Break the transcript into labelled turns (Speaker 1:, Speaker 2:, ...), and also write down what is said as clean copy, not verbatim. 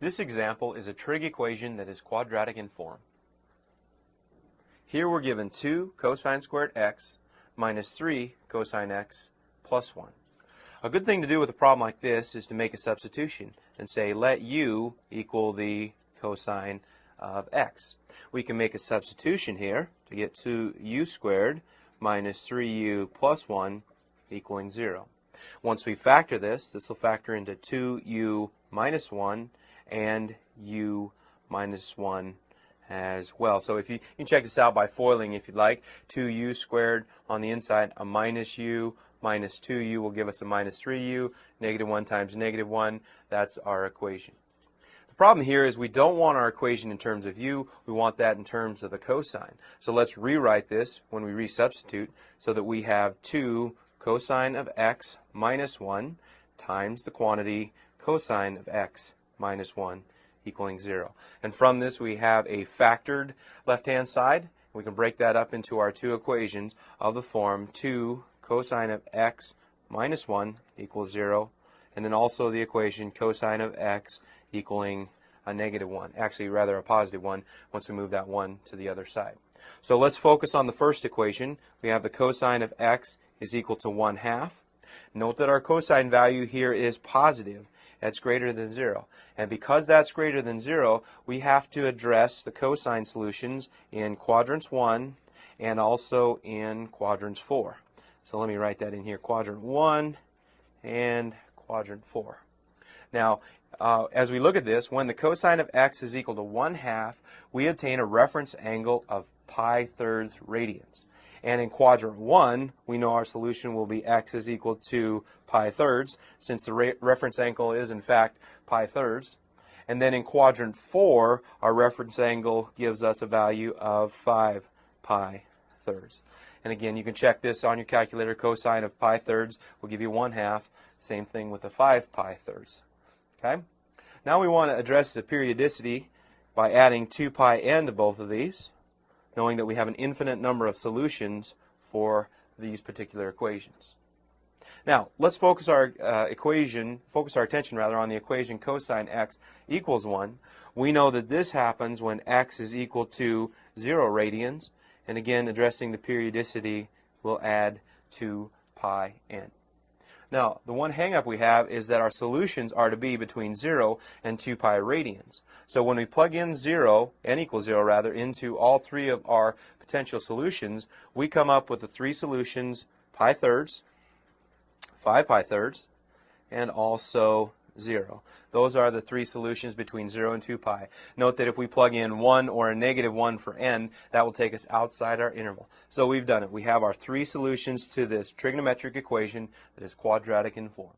Speaker 1: This example is a trig equation that is quadratic in form. Here we're given 2 cosine squared x minus 3 cosine x plus 1. A good thing to do with a problem like this is to make a substitution and say let u equal the cosine of x. We can make a substitution here to get 2u squared minus 3u plus 1 equaling 0. Once we factor this will factor into 2u minus 1 and u minus 1 as well. So if you can check this out by foiling if you'd like. 2u squared on the inside, a minus u minus 2u will give us a minus 3u. Negative 1 times negative 1, that's our equation. The problem here is we don't want our equation in terms of u, we want that in terms of the cosine. So let's rewrite this when we resubstitute so that we have 2 cosine of x minus 1 times the quantity cosine of x minus 1 equaling 0. And from this we have a factored left-hand side. We can break that up into our two equations of the form 2 cosine of x minus 1 equals 0, and then also the equation cosine of x equaling a negative 1, actually rather a positive 1 once we move that 1 to the other side. So let's focus on the first equation. We have the cosine of x is equal to 1/2. Note that our cosine value here is positive. That's greater than 0. And because that's greater than 0, we have to address the cosine solutions in quadrants 1 and also in quadrants 4. So let me write that in here, quadrant 1 and quadrant 4. Now, as we look at this, when the cosine of x is equal to 1/2, we obtain a reference angle of pi-thirds radians. And in quadrant 1, we know our solution will be x is equal to pi-thirds, since the reference angle is in fact pi-thirds. And then in quadrant 4, our reference angle gives us a value of 5 pi-thirds. And again, you can check this on your calculator. Cosine of pi-thirds will give you 1/2. Same thing with the 5 pi-thirds. Okay? Now we want to address the periodicity by adding 2 pi n to both of these, knowing that we have an infinite number of solutions for these particular equations. Now, let's focus our attention on the equation cosine x equals 1. We know that this happens when x is equal to 0 radians, and again, addressing the periodicity, we'll add 2 pi n. Now, the one hang-up we have is that our solutions are to be between 0 and 2 pi radians. So when we plug in 0, n equals 0 rather, into all three of our potential solutions, we come up with the three solutions, pi-thirds, 5 pi-thirds, and also 0. Those are the three solutions between 0 and 2 pi. Note that if we plug in 1 or a negative 1 for n, that will take us outside our interval. So we've done it. We have our three solutions to this trigonometric equation that is quadratic in form.